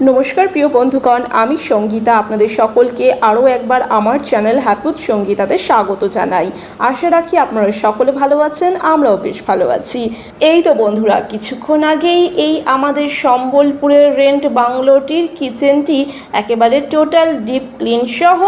নমস্কার প্রিয় বন্ধুগণ, আমি সঙ্গীতা আপনাদের সকলকে আরও একবার আমার চ্যানেল হ্যাপুত সঙ্গীতাতে স্বাগত জানাই। আশা রাখি আপনারা সকলে ভালো আছেন, আমরাও বেশ ভালো আছি। এই তো বন্ধুরা, কিছুক্ষণ আগেই এই আমাদের সম্বলপুরের রেন্ট বাংলোটির কিচেনটি একেবারে টোটাল ডিপ ক্লিন সহ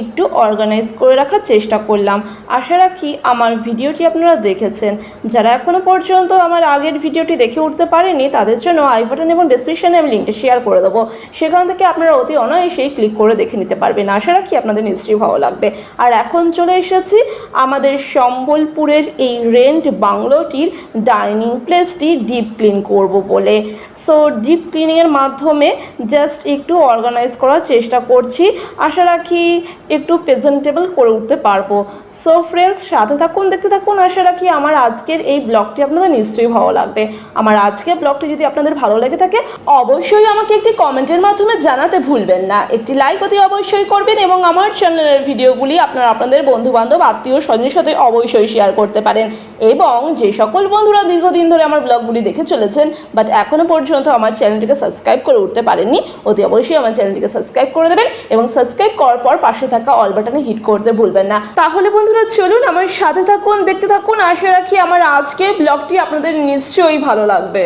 একটু অর্গানাইজ করে রাখার চেষ্টা করলাম। আশা রাখি আমার ভিডিওটি আপনারা দেখেছেন। যারা এখনও পর্যন্ত আমার আগের ভিডিওটি দেখে উঠতে পারেনি তাদের জন্য আই বাটন এবং ডেসক্রিপশনে আমি লিঙ্কটা শেয়ার করে দেবো। সেখান থেকে আপনারা অতি অনায়াসেই ক্লিক করে দেখে নিতে পারবেন। আশা রাখি আপনাদের নিশ্চয়ই ভালো লাগবে। আর এখন চলে এসেছি আমাদের সম্বলপুরের এই রেন্ট বাংলোটির ডাইনিং প্লেসটি ডিপ ক্লিন করব বলে। সো ডিপ ক্লিনিংয়ের মাধ্যমে জাস্ট একটু অর্গানাইজ করার চেষ্টা করছি। আশা রাখি একটু প্রেজেন্টেবল করে উঠতে পারবো। সো ফ্রেন্ডস, সাথে থাকুন, দেখতে থাকুন। আশা রাখি আমার আজকের এই ব্লগটি আপনাদের নিশ্চয়ই ভালো লাগবে। আমার আজকের ব্লগটি যদি আপনাদের ভালো লেগে থাকে অবশ্যই আমাকে একটি কমেন্টের মাধ্যমে জানাতে ভুলবেন না। একটি লাইক অতি অবশ্যই করবেন এবং আমার চ্যানেলের ভিডিওগুলি আপনারা আপনাদের বন্ধুবান্ধব আত্মীয় স্বজনের সাথে অবশ্যই শেয়ার করতে পারেন। এবং যে সকল বন্ধুরা দীর্ঘদিন ধরে আমার ব্লগগুলি দেখে চলেছেন বাট এখনও পর্যন্ত আমার চ্যানেলটিকে সাবস্ক্রাইব করে উঠতে পারেননি, অতি অবশ্যই আমার চ্যানেলটিকে সাবস্ক্রাইব করে দেবেন এবং সাবস্ক্রাইব করার পর পাশে থাকা অল বাটনে হিট করতে ভুলবেন না। তাহলে বন্ধুরা চলুন আমার সাথে থাকুন, দেখতে থাকুন। আশা রাখি আমার আজকের ব্লগটি আপনাদের নিশ্চয়ই ভালো লাগবে।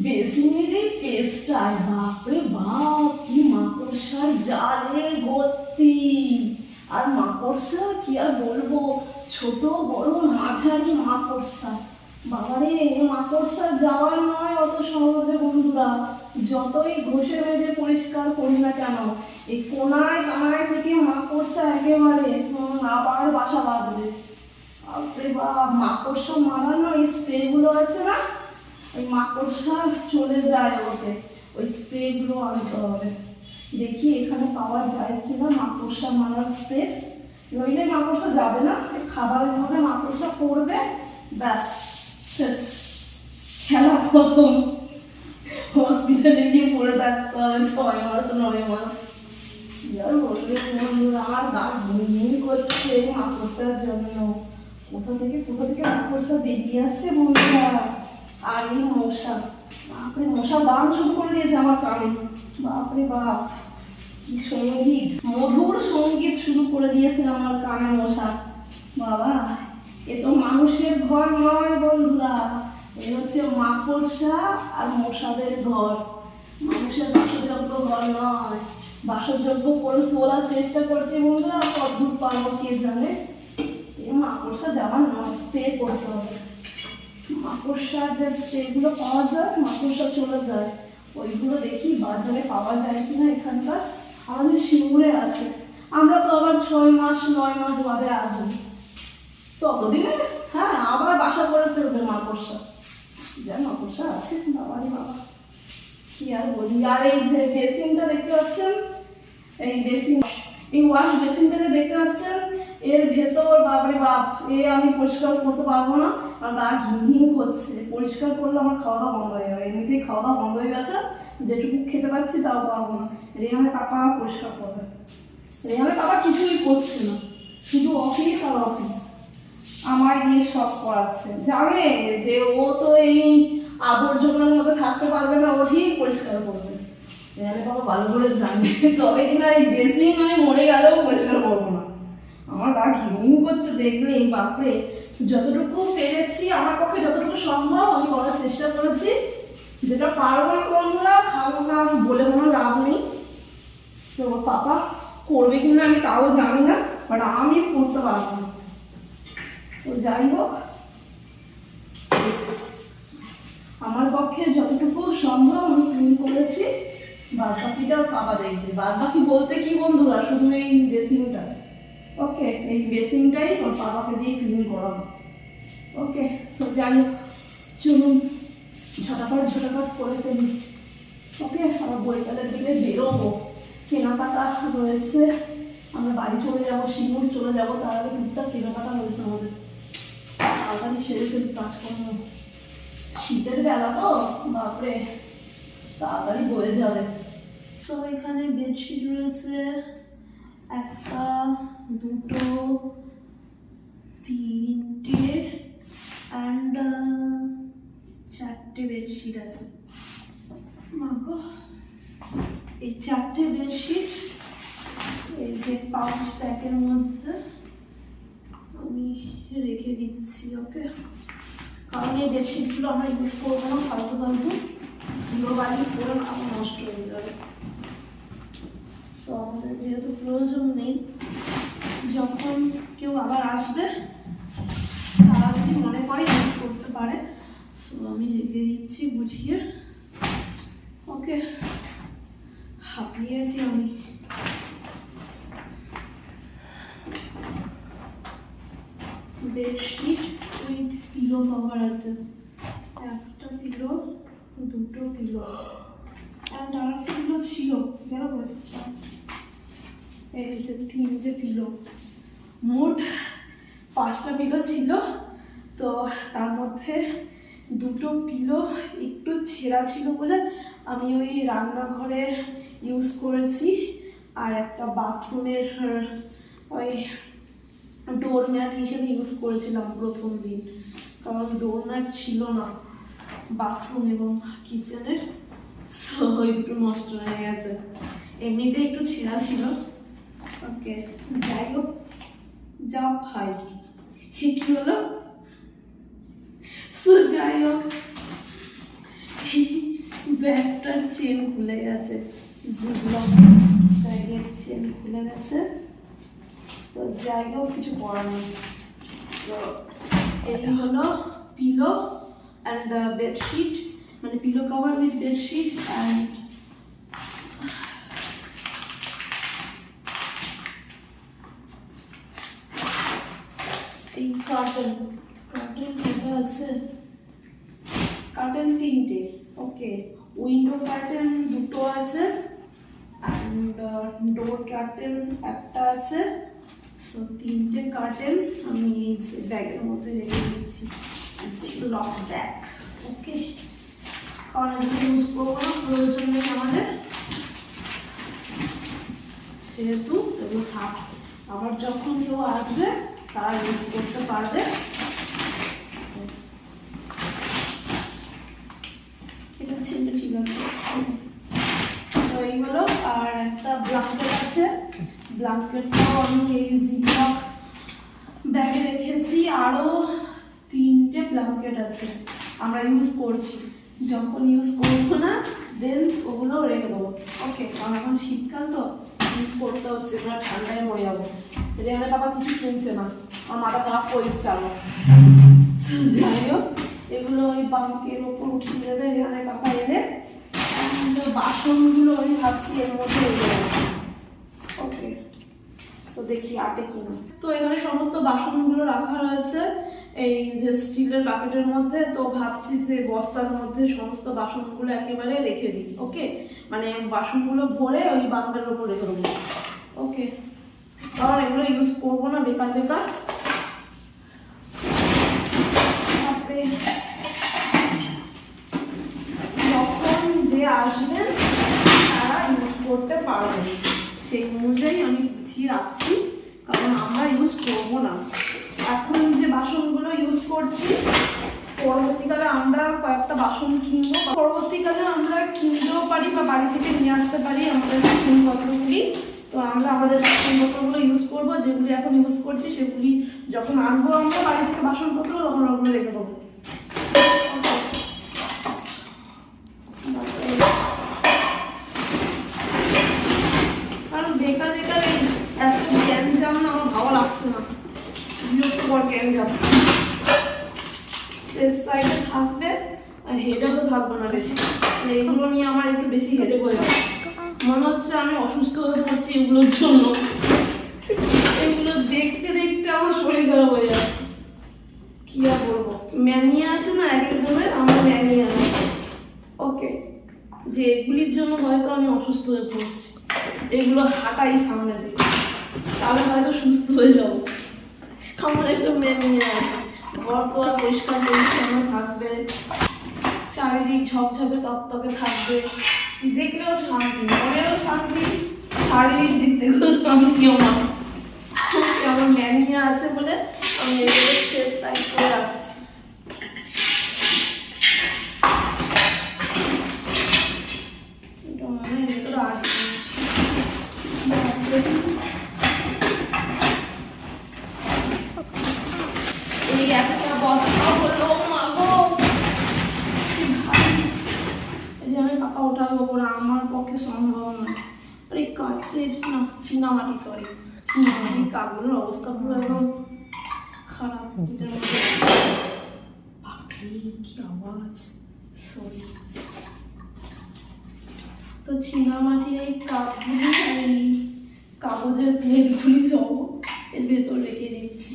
বেসিনের এই পেস্টটা, বাপরে বাপ, কি মাকড়সার জালে ভর্তি। আর মাকড়সা কি আর বলবো, ছোট বড় মাঝারি মাকড়সা। বাবারে, মাকড়সা যাওয়ার নয় অত সহজে বন্ধুরা। যতই ঘষে মেজে পরিষ্কার করি না কেন, এই কোনায় কানায় থেকে মাকড়সা একেবারে আবার বাসা বাঁধবে। বাপরে বাপ, মাকড়সা মারানো এই স্প্রেগুলো আছে না, ওই মাকড়সা চলে যায় ওতে, ওই স্প্রেগুলো আনতে হবে। দেখি এখানে পাওয়া যায় কিনা মাকড়সা মারার স্প্রে। নইলে মাকড়সা যাবে না, খাবারের মধ্যে মাকড়সা পড়বে, ব্যাস শেষ, খেলা খতম। হসপিটালে গিয়ে পড়ে থাকতে হবে 6 মাস 9 মাস। আর বলবে আমার গা ঘুমিয়ে করছে মাকড়সার জন্য। কোথা থেকে মাকড়সা বেরিয়ে আসছে বন্ধুরা। আর এই মশা, বাপরে, মশা গান শুরু করে দিয়েছে আমার কানে। বাপরে বাপ, কি সঙ্গীত, মধুর সঙ্গীত শুরু করে দিয়েছে আমার কানে মশা। বাবা, এ তো মানুষের ঘর নয় বন্ধুরা, এ হচ্ছে মাকড়সা আর মশাদের ঘর। মানুষের বাসযোগ্য ঘর নয়। বাসযোগ্য করে তোলার চেষ্টা করছে বন্ধুরা, কতদূর পারবো কে জানে। এ মাকড়সা যাওয়ার নয়, স্প্রে করতে হবে। মাকড়সার যে স্প্রেগুলো পাওয়া যায়, মাকড়সা চলে যায়, ওইগুলো দেখি বাজারে পাওয়া যায় কিনা। এখানকার আমাদের শিমুরে আছে। আমরা তো আবার 6 মাস 9 মাস বাদে আসবো, ততদিনে হ্যাঁ আবার বাসা করে ফেলবে মাকড়সা। যা মাকড়সা আছে, বাবারে বাবা, কি আর বলি। আর এই যে বেসিনটা দেখতে পাচ্ছেন, এই বেসিন, এই ওয়াশ বেসিনটাকে দেখতে পাচ্ছেন, এর ভেতর বাপরে বাপ, আমি পরিষ্কার করতে পারবো না, আর গা ঘিন করছে। পরিষ্কার করলে আমার খাওয়া দাওয়া বন্ধ হয়ে যাবে। এমনিতেই খাওয়া দাওয়া বন্ধ হয়ে গেছে, যেটুকু খেতে পাচ্ছি তাও পারবো না। রেহানের পাপা পরিষ্কার করবে। রেহানের পাপা কিছুই করছে না, শুধু অফিস আর অফিস, আমায় দিয়ে সব করাচ্ছে। জানে যে ও তো এই আবর্জনার মধ্যে থাকতে পারবে না, ও ঠিক পরিষ্কার করবে। রেহানের পাপা ভালো করে জানে, তবে কিনা এই বেসিন আমি মরে গেলেও পরিষ্কার করবো না। আমার গা ঘিন করছে দেখলে। এই বাপরে, যতটুকু পেরেছি, আমার পক্ষে যতটুকু সম্ভব আমি করার চেষ্টা করেছি। যেটা পারবো না বন্ধুরা, খাবো না বলে কোনো লাভ নেই। তো পাপা করবে কিনা আমি তাও জানি না, বাট আমি করতে পারবো না। তো যাই হোক, আমার পক্ষে যতটুকু সম্ভব আমি ক্লিন করেছি। বাদ বাকিটাও পাপা দেখবে। বাদ বাকি বলতে কি বন্ধুরা, শুধু এই বেসিনটা। ওকে, এই বেসিনটাই ওর পাপাকে দিয়ে ক্লিন করাবো। ওকে, সো যাই হোক, চলুন ঝটাপট করে ফেলি। ওকে, আবার বৈকালের দিকে বেরোবো। কেনাকাটা রয়েছে, আমরা বাড়ি চলে যাবো, সিঙ্গুর চলে যাবো, তার আগে টুকটাক কেনাকাটা রয়েছে আমাদের, তাড়াতাড়ি সেরে ফেলি কাজকর্ম। শীতের বেলা তো বাপরে তাড়াতাড়ি হয়ে যাবে। তো এখানে বেডশিট রয়েছে একটা, দুটো, তিনটে অ্যান্ড চারটে বেডশিট আছে। মাগো, এই চারটে বেডশিট এই যে 5 প্যাকের মধ্যে আমি রেখে দিচ্ছি। ওকে, কারণ এই বেডশিটগুলো আমরা ইউজ করবো না, ফালতু ফালতু ধুলোবালি করে আমার নষ্ট হয়ে যাবে। সো আমাদের যেহেতু প্রয়োজন নেই, যখন কেউ আবার আসবে তারা যদি মনে করে ইউজ করতে পারে, সো আমি রেখে দিচ্ছি বুঝিয়ে। ওকে, হাঁপিয়ে আছি আমি। বেডশিট উইথ পিলো কভার আছে, একটা পিলো, দুটো পিলো অ্যান্ড আর একটা পিলো ছিল, গেল এই যে 3টে পিলো, মোট 5টা পিলো ছিল। তো তার মধ্যে 2টো পিলো একটু ছেঁড়া ছিল বলে আমি ওই রান্নাঘরে ইউজ করেছি, আর একটা বাথরুমের ওই ডোরম্যাট হিসেবে ইউজ করেছিলাম প্রথম দিন, কারণ ডোরম্যাট ছিল না বাথরুম এবং কিচেনের, সো ওই দুটো নষ্ট হয়ে গেছে, এমনিতে একটু ছেঁড়া ছিল। ওকে, যাই হোক, যা ভাই কি হলো, সো যাই হোক, ব্যাগটার চেন খুলে গেছে, ব্যাগের চেন খুলে গেছে। তো যাই হোক, কিছু করার নেই। তো এই হলো পিলো অ্যান্ড বেডশিট, মানে pillow cover with bedsheet and এই কার্টেন। কার্টেন কোথায় আছে? কার্টেন 3টে। ওকে, উইন্ডো কার্টেন 2টো আছে অ্যান্ড ডোর কার্টেন একটা আছে। সো 3টে কার্টেন আমি এই যে ব্যাগের মধ্যে রেখে দিচ্ছি, লক ব্যাগ। ওকে, কারণ এগুলো ইউজ করবো না, প্রয়োজন নেই আমাদের, সেহেতু এগুলো থাক, আবার যখন কেউ আসবে তারা ইউজ করতে পারবে। এটা ছিলটা ঠিক আছে। তো এইগুলো, আর একটা ব্ল্যাঙ্কেট আছে, ব্ল্যাঙ্কেটটাও আমি এই জিপলক ব্যাগে রেখেছি, আরও 3টে ব্ল্যাঙ্কেট আছে আমরা ইউজ করছি, যখন ইউজ করবো না দেন ওগুলো রেখে দেবো। ওকে, কারণ এখন শীতকাল তো ইউজ করতে হচ্ছে, এবার ঠান্ডায় মরে যাবো। রেহানে বাবা কিছু শুনছে না, আমার মাথা খারাপ করে দিচ্ছে আরো। যাই হোক, এগুলো ওই বাঙ্কের ওপর উঠিয়ে দেবে রেহানে বাবা এলে। বাসনগুলো আমি ভাবছি এর মধ্যে রেখে দেবো। ওকে, তো দেখি আটে কিনা। তো এখানে সমস্ত বাসনগুলো রাখা রয়েছে এই যে স্টিলের বাকেটের মধ্যে। তো ভাবছি যে বস্তার মধ্যে সমস্ত বাসনগুলো একেবারে রেখে দিই। ওকে, মানে বাসনগুলো ভরে ওই বাঙ্কের ওপর রেখে দেবো। ওকে, কারণ এগুলো ইউজ করবো না বেকার বেকার। যখন যে আসবেন তারা ইউজ করতে পারবে, সেই অনুযায়ী আমি গুছিয়ে রাখছি, কারণ আমরা ইউজ করবো না। এখন যে বাসনগুলো ইউজ করছি, পরবর্তীকালে আমরা কয়েকটা বাসন কিনবো, পরবর্তীকালে আমরা কিনতেও পারি বা বাড়ি থেকে নিয়ে আসতে পারি আমাদের বাসনপত্রগুলি। তো আমরা আমাদের বাসনপত্রগুলো ইউজ করবো, যেগুলি এখন ইউজ করছি সেগুলি যখন আনবো আমরা বাড়ি থেকে বাসনপত্র, তখন ওগুলো রেখে দেবো। কারণ বেকার বেকার এত জ্ঞান যেমন আমার ভালো লাগছে না, বিরক্তকর জ্ঞান যেমন সেফ সাইডে থাকবে আর হেডেও থাকবে না বেশি। এগুলো নিয়ে আমার একটু বেশি হেডে হয়ে যাচ্ছে, মনে হচ্ছে আমি অসুস্থ হয়ে পড়ছি এগুলোর জন্য। এগুলো দেখতে দেখতে আমার শরীর খারাপ হয়ে যাচ্ছে, কি আর বলবো। ম্যানিয়া আছে না এক একজনের, আমার ম্যানিয়া আছে। ওকে, যে এগুলির জন্য হয়তো আমি অসুস্থ হয়ে পড়ছি। এগুলো হাঁটাই সামনে থেকে, তাহলে হয়তো সুস্থ হয়ে যাবো। আমার একটু মেনে আছে, ঘর তো আর পরিষ্কার পরিচ্ছন্ন থাকবে, চারিদিক ঝকঝকে তকতকে থাকবে, দেখলেও শান্তি, মনেরও শান্তি, শারীরিক দিক থেকেও শান্তি। আমার ম্যানিয়া আছে বলে আমি এগুলো সেফ সাইড করে রাখছি। এটা মনে হয় এগুলো আছে। এই একটা বস্তা হলো মাগো, এখানে পাকা ওঠাবে ওপরে, আমার পক্ষে সম্ভব নয়। আর এই কাচের না চীনামাটি, সরি চীনামাটির কাপগুলোর অবস্থা পুরো একদম খারাপ। বাপরে কি আওয়াজ, সরি। তো চীনামাটির এই কাপগুলি, এই কাগজের প্লেটগুলি সব এর ভেতর রেখে দিচ্ছি,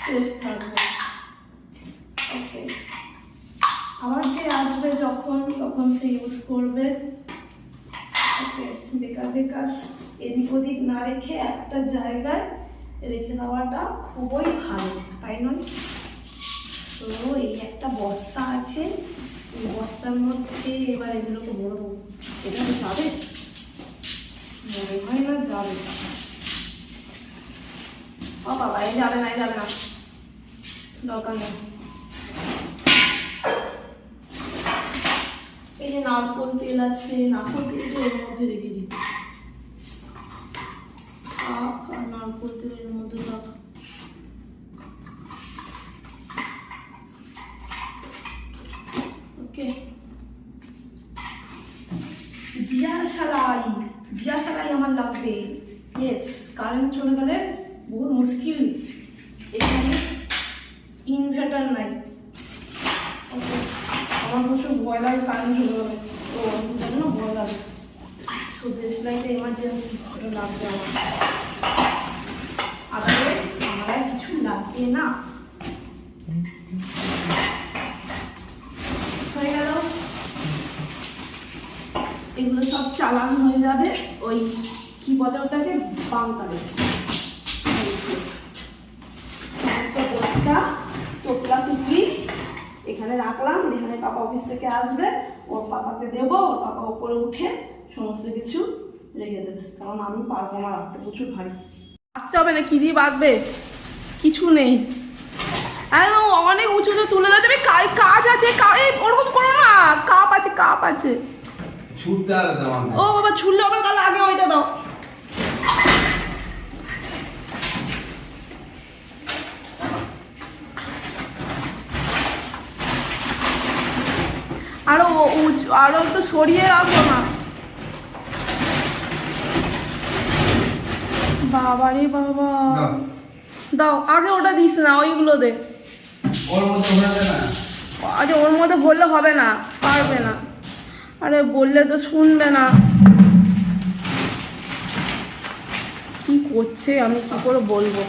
সেফ থাকবে। ওকে, আবার যে আসবে যখন, তখন সে ইউজ করবে। ওকে, বেকার বেকার এদিক ওদিক না রেখে একটা জায়গায় রেখে দেওয়াটা খুবই ভালো, তাই নয়? তো এই একটা বস্তা আছে, এই বস্তার মধ্যে এবার এগুলোকে ভরবো। এটা তো যাবে, মনে হয় না যাবে। ও বাবা, এই যাবে না, এই যাবে না, দরকার নেই। এই যে নারকোল তেল আছে, নারকোল তেলটা এর মধ্যে রেখে দিই। আর নারকোল তেলের মধ্যে থাক। ওকে, দিয়াশালাই আমার লাগবে। ইয়েস, কারেন্ট চলে গেলে বহুত মুশকিল। এখানে ইনভার্টার নাই। ওকে, আমার প্রচুর ভয় লাগে কারেন্ট চলে গেলে, তো জানি না ভয় লাগে। সো দেশ লাইটে এমার্জেন্সি ওটা লাগবে আমার, আদারওয়াইজ আমার আর কিছু লাগবে না। হয়ে গেল, এগুলো সব চালান হয়ে যাবে ওই কি বলে ওটাকে, বাংকারে। সমস্ত বস্তা তোতলা টুকলি এখানে রাখলাম, এখানে পাপা অফিস থেকে আসবে, ওর পাপাকে দেবো, ওর পাপা উপরে উঠে সমস্ত কিছু রেখে দেবে, কারণ আমি পারবো না রাখতে, প্রচুর ভারী রাখতে হবে। না কি দিয়ে বাঁধবে, কিছু নেই, একদম অনেক উঁচুতে তুলে দেবে। কাজ আছে, ওরকম করো না, কাপ আছে, কাপ আছে। ও বাবা, ছুললে আবার, তাহলে আগে ওইটা দাও। আরো একটু সরিয়ে রাখো না। বাবা রে বাবা, দাও আগে, ওটা দিস না, ওইগুলো দে। আরে ওর মধ্যে বললে হবে না, পারবে না। আরে বললে তো শুনবে না। কি করছে আমি কি করে বলবো,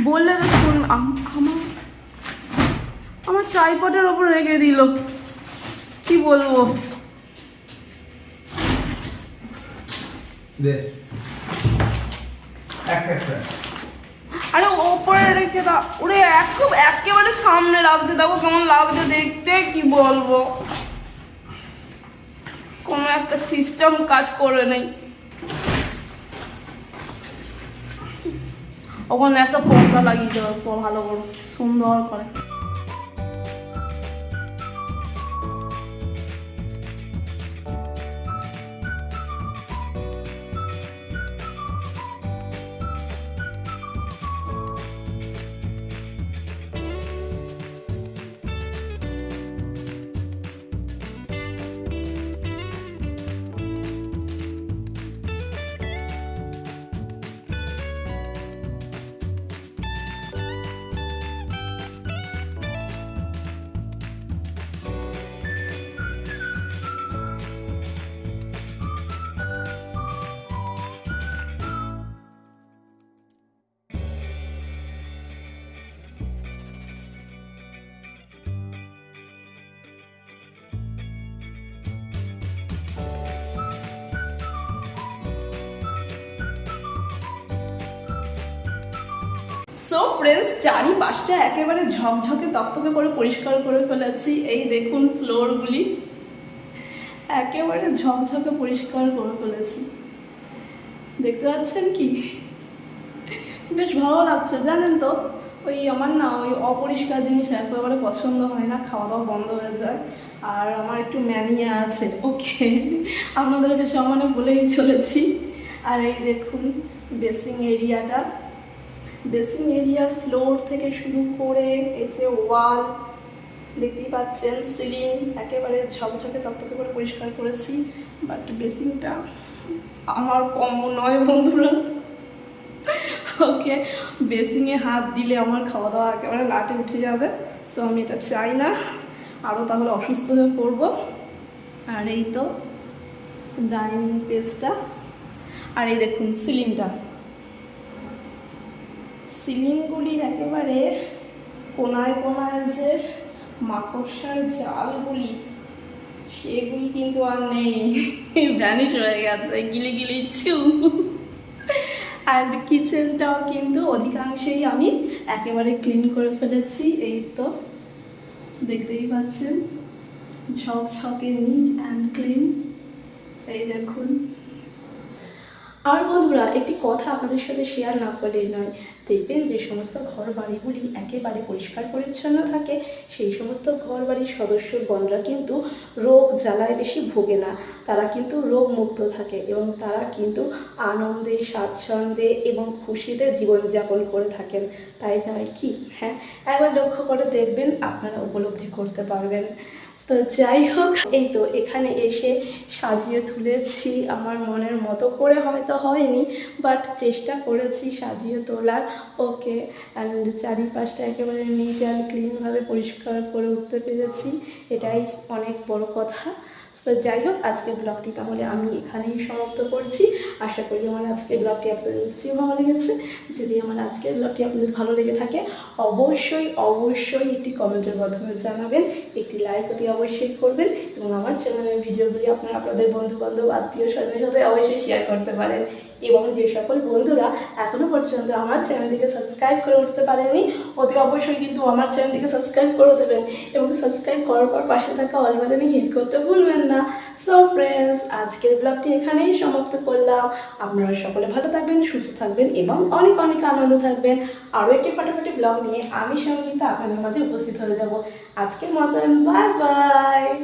বললে তো শুন। আমার ট্রাইপডের ওপর রেখে দিল, কি বলবো। আরে ওপরে রেখে দাও, ওরে একেবারে সামনে লাগছে, দেখো কেমন লাগছে দেখতে, কি বলবো। কোনো একটা সিস্টেম কাজ করে নেই। ওখানে একটা পর্দা লাগিয়ে দেওয়ার পর ভালো করে সুন্দর করে। সো ফ্রেন্ডস, চারিপাশটা একেবারে ঝকঝকে তকতকে করে পরিষ্কার করে ফেলেছি। এই দেখুন ফ্লোরগুলি একেবারে ঝকঝকে পরিষ্কার করে ফেলেছি, দেখতে পাচ্ছেন কি? বেশ ভালো লাগছে জানেন তো। ওই আমার না ওই অপরিষ্কার জিনিস একেবারে পছন্দ হয় না, খাওয়া দাওয়া বন্ধ হয়ে যায়। আর আমার একটু ম্যানিয়া আছে, ওকে, আপনাদেরকে সমানে বলেই চলেছি। আর এই দেখুন বেসিং এরিয়াটা, বেসিং এরিয়ার ফ্লোর থেকে শুরু করে এই যে ওয়াল দেখতেই পাচ্ছেন, সিলিং একেবারে ঝকঝকে তকতকে করে পরিষ্কার করেছি। বাট বেসিংটা আমার কম নয় বন্ধুরা, ওকে, বেসিংয়ে হাত দিলে আমার খাওয়া দাওয়া একেবারে লাটে উঠে যাবে। সো আমি এটা চাই না, আরও তাহলে অসুস্থ হয়ে পড়বো। আর এই তো ডাইনিং পেজটা, আর এই দেখুন সিলিংটা, সিলিংগুলি একেবারে কোনায় কোনায় যে মাকড়সার জালগুলি, সেগুলি কিন্তু আর নেই, ভ্যানিশ হয়ে গেছে, গিলি গিলি ছু। আর কিচেনটাও কিন্তু অধিকাংশেই আমি একেবারে ক্লিন করে ফেলেছি। এই তো দেখতেই পাচ্ছেন ঝকঝকে নিট অ্যান্ড ক্লিন, এই দেখুন। আর বন্ধুরা, একটি কথা আপনাদের সাথে শেয়ার না করলেই নয়। দেখবেন যে সমস্ত ঘর বাড়িগুলি একেবারে পরিষ্কার পরিচ্ছন্ন থাকে, সেই সমস্ত ঘর বাড়ির সদস্যগণরা কিন্তু রোগ জ্বালায় বেশি ভোগে না, তারা কিন্তু রোগ মুক্ত থাকে এবং তারা কিন্তু আনন্দে, স্বাচ্ছন্দ্যে এবং খুশিতে জীবনযাপন করে থাকেন, তাই নয় কি? হ্যাঁ, একবার লক্ষ্য করে দেখবেন, আপনারা উপলব্ধি করতে পারবেন। তো যাই হোক, এই তো এখানে এসে সাজিয়ে তুলেছি আমার মনের মতো করে, হয়তো হয়নি বাট চেষ্টা করেছি সাজিয়ে তোলার, ওকে। অ্যান্ড চারিপাশটা একেবারে নিট অ্যান্ড ক্লিনভাবে পরিষ্কার করে উঠতে পেরেছি, এটাই অনেক বড় কথা। তো যাই হোক, আজকের ব্লগটি তাহলে আমি এখানেই সমাপ্ত করছি। আশা করি আমার আজকের ব্লগটি আপনাদের নিশ্চয়ই ভালো লেগেছে। যদি আমার আজকের ব্লগটি আপনাদের ভালো লেগে থাকে, অবশ্যই অবশ্যই একটি কমেন্টের মাধ্যমে জানাবেন, একটি লাইক অতি অবশ্যই করবেন এবং আমার চ্যানেলের ভিডিওগুলি আপনারা আপনাদের বন্ধুবান্ধব, আত্মীয় স্বজনের সাথে অবশ্যই শেয়ার করতে পারেন। এবং যে সকল বন্ধুরা এখনও পর্যন্ত আমার চ্যানেলটিকে সাবস্ক্রাইব করে উঠতে পারেননি, অতি অবশ্যই কিন্তু আমার চ্যানেলটিকে সাবস্ক্রাইব করে দেবেন এবং সাবস্ক্রাইব করার পর পাশে থাকা অল বাটনে হিট করতে ভুলবেন না। সো ফ্রেন্ডস, আজকের ব্লগটি এখানেই সমাপ্ত করলাম। আপনারা সকলে ভালো থাকবেন, সুস্থ থাকবেন এবং অনেক অনেক আনন্দ থাকবেন। আরও একটি ফাটাফাটি ব্লগ নিয়ে আমি সঙ্গীতা আপনাদের মাঝে উপস্থিত হয়ে যাব। আজকের মতন বাই বাই।